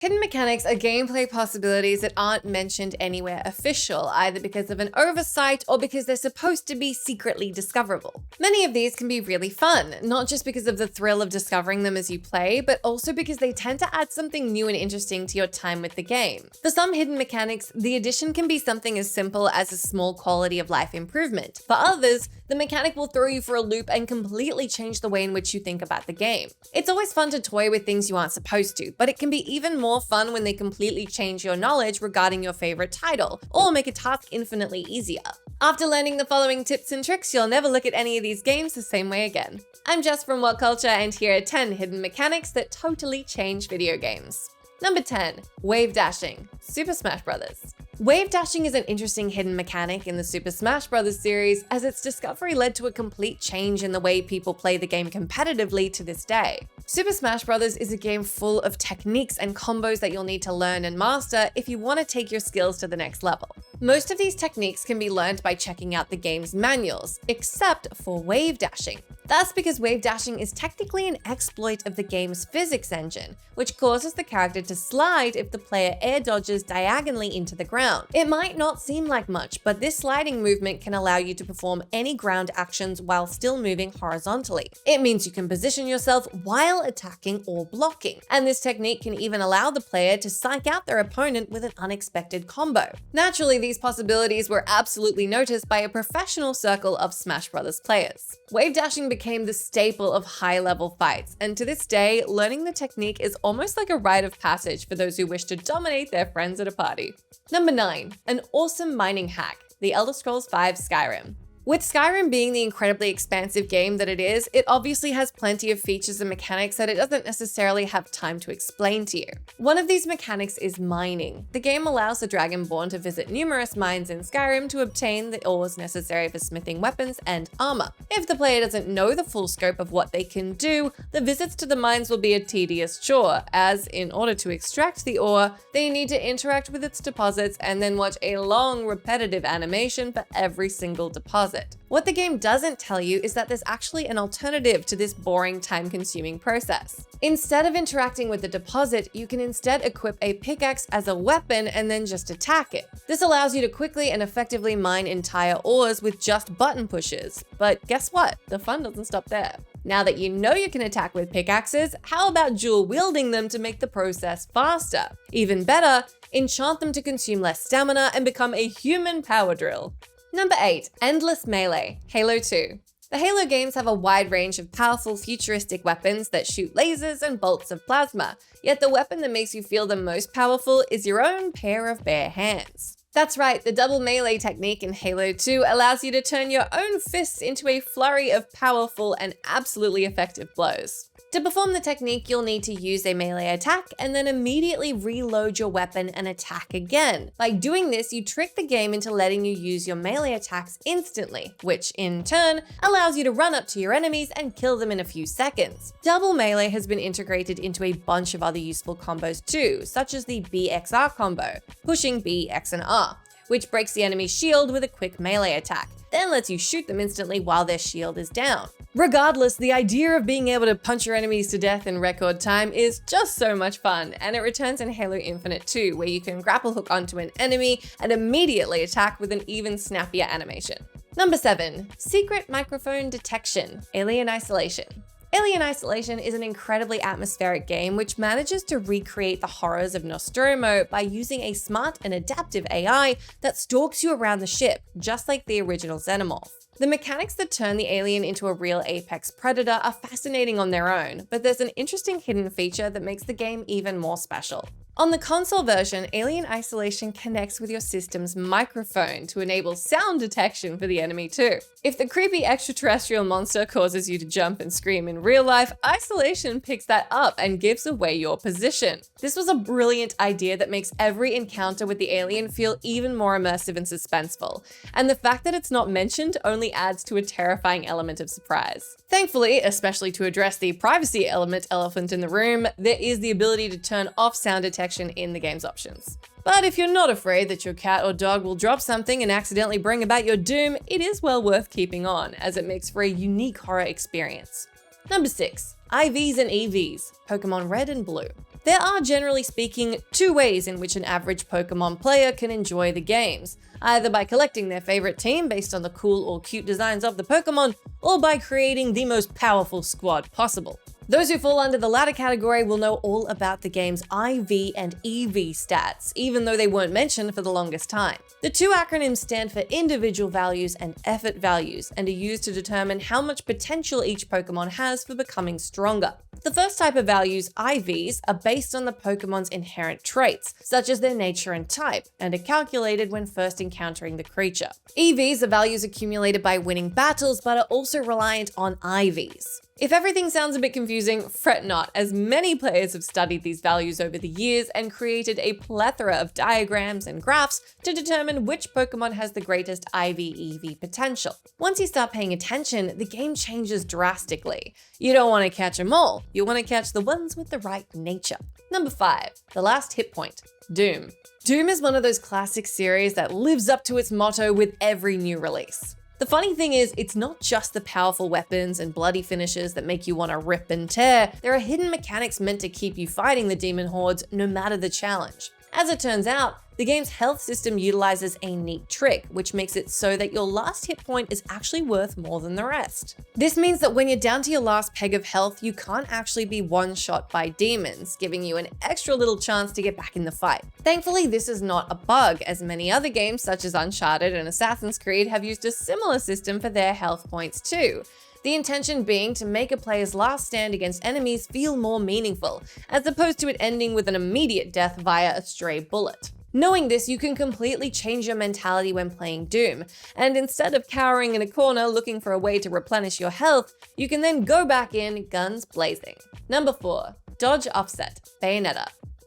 Hidden mechanics are gameplay possibilities that aren't mentioned anywhere official, either because of an oversight or because they're supposed to be secretly discoverable. Many of these can be really fun, not just because of the thrill of discovering them as you play, but also because they tend to add something new and interesting to your time with the game. For some hidden mechanics, the addition can be something as simple as a small quality of life improvement. For others, the mechanic will throw you for a loop and completely change the way in which you think about the game. It's always fun to toy with things you aren't supposed to, but it can be even more fun when they completely change your knowledge regarding your favorite title, or make a task infinitely easier. After learning the following tips and tricks, you'll never look at any of these games the same way again. I'm Jess from WhatCulture, and here are 10 hidden mechanics that totally change video games. Number 10. Wave dashing. Super Smash Bros. Wave dashing is an interesting hidden mechanic in the Super Smash Bros. Series, as its discovery led to a complete change in the way people play the game competitively to this day. Super Smash Bros. Is a game full of techniques and combos that you'll need to learn and master if you want to take your skills to the next level. Most of these techniques can be learned by checking out the game's manuals, except for wave dashing. That's because wave dashing is technically an exploit of the game's physics engine, which causes the character to slide if the player air dodges diagonally into the ground. It might not seem like much, but this sliding movement can allow you to perform any ground actions while still moving horizontally. It means you can position yourself while attacking or blocking, and this technique can even allow the player to psych out their opponent with an unexpected combo. Naturally, these possibilities were absolutely noticed by a professional circle of Smash Bros. Players. Wave dashing became the staple of high-level fights, and to this day, learning the technique is almost like a rite of passage for those who wish to dominate their friends at a party. Number 9. An awesome mining hack. The Elder Scrolls V Skyrim. With Skyrim being the incredibly expansive game that it is, it obviously has plenty of features and mechanics that it doesn't necessarily have time to explain to you. One of these mechanics is mining. The game allows the Dragonborn to visit numerous mines in Skyrim to obtain the ores necessary for smithing weapons and armor. If the player doesn't know the full scope of what they can do, the visits to the mines will be a tedious chore, as in order to extract the ore, they need to interact with its deposits and then watch a long, repetitive animation for every single deposit. What the game doesn't tell you is that there's actually an alternative to this boring, time-consuming process. Instead of interacting with the deposit, you can instead equip a pickaxe as a weapon and then just attack it. This allows you to quickly and effectively mine entire ores with just button pushes. But guess what? The fun doesn't stop there. Now that you know you can attack with pickaxes, how about dual wielding them to make the process faster? Even better, enchant them to consume less stamina and become a human power drill. Number 8. Endless Melee. Halo 2. The Halo games have a wide range of powerful futuristic weapons that shoot lasers and bolts of plasma, yet the weapon that makes you feel the most powerful is your own pair of bare hands. That's right, the double melee technique in Halo 2 allows you to turn your own fists into a flurry of powerful and absolutely effective blows. To perform the technique, you'll need to use a melee attack and then immediately reload your weapon and attack again. By doing this, you trick the game into letting you use your melee attacks instantly, which in turn allows you to run up to your enemies and kill them in a few seconds. Double melee has been integrated into a bunch of other useful combos too, such as the BXR combo, pushing B, X, and R, which breaks the enemy's shield with a quick melee attack, then lets you shoot them instantly while their shield is down. Regardless, the idea of being able to punch your enemies to death in record time is just so much fun, and it returns in Halo Infinite too, where you can grapple hook onto an enemy and immediately attack with an even snappier animation. Number 7. Secret Microphone Detection. Alien Isolation. Alien Isolation is an incredibly atmospheric game which manages to recreate the horrors of Nostromo by using a smart and adaptive AI that stalks you around the ship, just like the original Xenomorph. The mechanics that turn the alien into a real apex predator are fascinating on their own, but there's an interesting hidden feature that makes the game even more special. On the console version, Alien Isolation connects with your system's microphone to enable sound detection for the enemy too. If the creepy extraterrestrial monster causes you to jump and scream in real life, Isolation picks that up and gives away your position. This was a brilliant idea that makes every encounter with the alien feel even more immersive and suspenseful, and the fact that it's not mentioned only adds to a terrifying element of surprise. Thankfully, especially to address the privacy elephant in the room, there is the ability to turn off sound detection in the game's options. But if you're not afraid that your cat or dog will drop something and accidentally bring about your doom, it is well worth keeping on, as it makes for a unique horror experience. Number 6. IVs and EVs. Pokemon Red and Blue. There are, generally speaking, two ways in which an average Pokemon player can enjoy the games, either by collecting their favorite team based on the cool or cute designs of the Pokemon, or by creating the most powerful squad possible. Those who fall under the latter category will know all about the game's IV and EV stats, even though they weren't mentioned for the longest time. The two acronyms stand for individual values and effort values, and are used to determine how much potential each Pokemon has for becoming stronger. The first type of values, IVs, are based on the Pokemon's inherent traits, such as their nature and type, and are calculated when first encountering the creature. EVs are values accumulated by winning battles, but are also reliant on IVs. If everything sounds a bit confusing, fret not, as many players have studied these values over the years and created a plethora of diagrams and graphs to determine which Pokemon has the greatest IV-EV potential. Once you start paying attention, the game changes drastically. You don't want to catch them all, you want to catch the ones with the right nature. Number 5, the last hit point, Doom. Doom is one of those classic series that lives up to its motto with every new release. The funny thing is, it's not just the powerful weapons and bloody finishes that make you want to rip and tear. There are hidden mechanics meant to keep you fighting the demon hordes no matter the challenge. As it turns out, the game's health system utilizes a neat trick, which makes it so that your last hit point is actually worth more than the rest. This means that when you're down to your last peg of health, you can't actually be one-shot by demons, giving you an extra little chance to get back in the fight. Thankfully, this is not a bug, as many other games such as Uncharted and Assassin's Creed have used a similar system for their health points too. The intention being to make a player's last stand against enemies feel more meaningful, as opposed to it ending with an immediate death via a stray bullet. Knowing this, you can completely change your mentality when playing Doom, and instead of cowering in a corner looking for a way to replenish your health, you can then go back in guns blazing. Number 4, Dodge Offset, Bayonetta.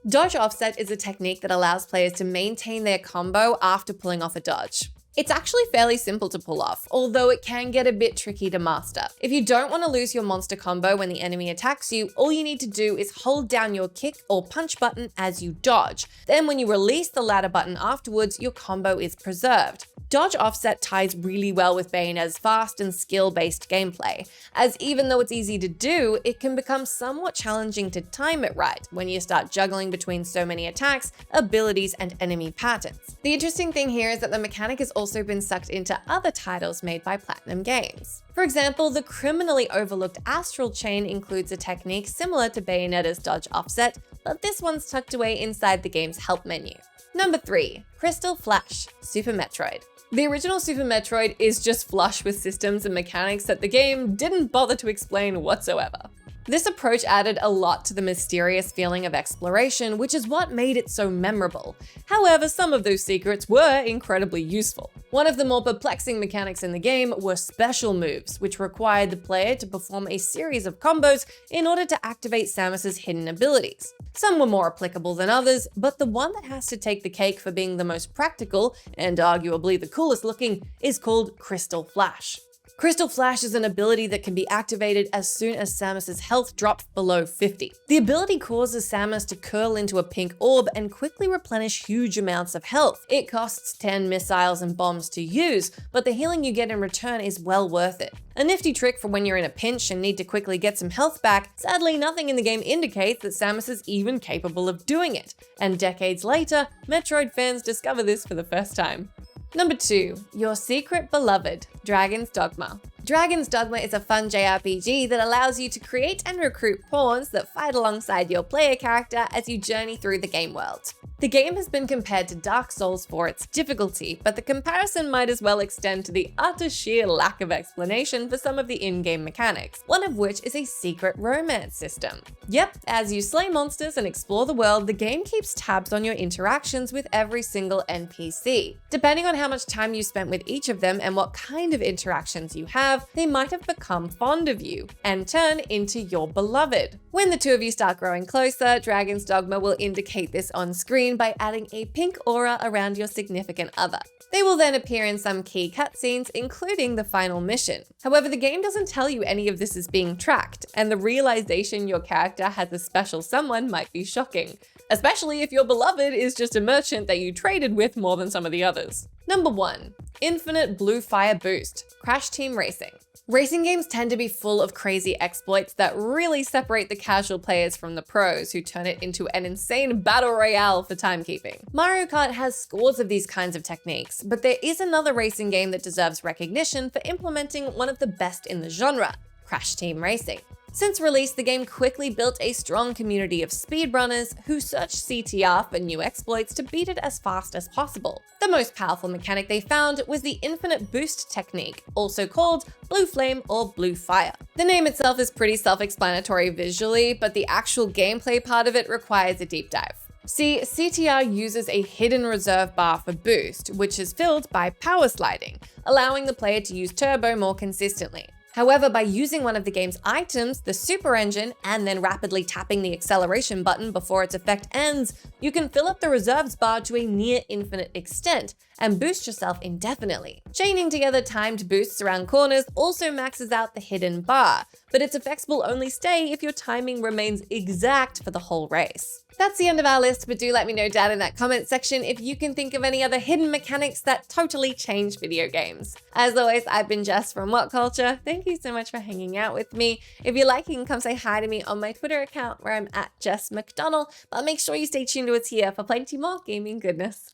Dodge Offset is a technique that allows players to maintain their combo after pulling off a dodge. It's actually fairly simple to pull off, although it can get a bit tricky to master. If you don't want to lose your monster combo when the enemy attacks you, all you need to do is hold down your kick or punch button as you dodge. Then when you release the latter button afterwards, your combo is preserved. Dodge Offset ties really well with Bayonetta's fast and skill-based gameplay, as even though it's easy to do, it can become somewhat challenging to time it right when you start juggling between so many attacks, abilities, and enemy patterns. The interesting thing here is that the mechanic has also been sucked into other titles made by Platinum Games. For example, the criminally overlooked Astral Chain includes a technique similar to Bayonetta's Dodge Offset, but this one's tucked away inside the game's help menu. Number 3, Crystal Flash, Super Metroid. The original Super Metroid is just flush with systems and mechanics that the game didn't bother to explain whatsoever. This approach added a lot to the mysterious feeling of exploration, which is what made it so memorable. However, some of those secrets were incredibly useful. One of the more perplexing mechanics in the game were special moves, which required the player to perform a series of combos in order to activate Samus's hidden abilities. Some were more applicable than others, but the one that has to take the cake for being the most practical, and arguably the coolest looking, is called Crystal Flash. Crystal Flash is an ability that can be activated as soon as Samus's health drops below 50. The ability causes Samus to curl into a pink orb and quickly replenish huge amounts of health. It costs 10 missiles and bombs to use, but the healing you get in return is well worth it. A nifty trick for when you're in a pinch and need to quickly get some health back. Sadly, nothing in the game indicates that Samus is even capable of doing it, and decades later, Metroid fans discover this for the first time. Number 2, Your Secret Beloved, Dragon's Dogma. Dragon's Dogma is a fun JRPG that allows you to create and recruit pawns that fight alongside your player character as you journey through the game world. The game has been compared to Dark Souls for its difficulty, but the comparison might as well extend to the utter sheer lack of explanation for some of the in-game mechanics, one of which is a secret romance system. Yep, as you slay monsters and explore the world, the game keeps tabs on your interactions with every single NPC. Depending on how much time you spent with each of them and what kind of interactions you have, they might have become fond of you and turn into your beloved. When the two of you start growing closer, Dragon's Dogma will indicate this on screen by adding a pink aura around your significant other. They will then appear in some key cutscenes, including the final mission. However, the game doesn't tell you any of this is being tracked, and the realization your character has a special someone might be shocking, especially if your beloved is just a merchant that you traded with more than some of the others. Number 1, Infinite Blue Fire Boost, Crash Team Racing. Racing games tend to be full of crazy exploits that really separate the casual players from the pros, who turn it into an insane battle royale for timekeeping. Mario Kart has scores of these kinds of techniques, but there is another racing game that deserves recognition for implementing one of the best in the genre: Crash Team Racing. Since release, the game quickly built a strong community of speedrunners who searched CTR for new exploits to beat it as fast as possible. The most powerful mechanic they found was the infinite boost technique, also called Blue Flame or Blue Fire. The name itself is pretty self-explanatory visually, but the actual gameplay part of it requires a deep dive. See, CTR uses a hidden reserve bar for boost, which is filled by power sliding, allowing the player to use turbo more consistently. However, by using one of the game's items, the super engine, and then rapidly tapping the acceleration button before its effect ends, you can fill up the reserves bar to a near infinite extent and boost yourself indefinitely. Chaining together timed boosts around corners also maxes out the hidden bar, but its effects will only stay if your timing remains exact for the whole race. That's the end of our list, but do let me know down in that comment section if you can think of any other hidden mechanics that totally change video games. As always, I've been Jess from WhatCulture. Thank you so much for hanging out with me. If you like, you can come say hi to me on my Twitter account where I'm at Jess McDonnell, but make sure you stay tuned to us here for plenty more gaming goodness.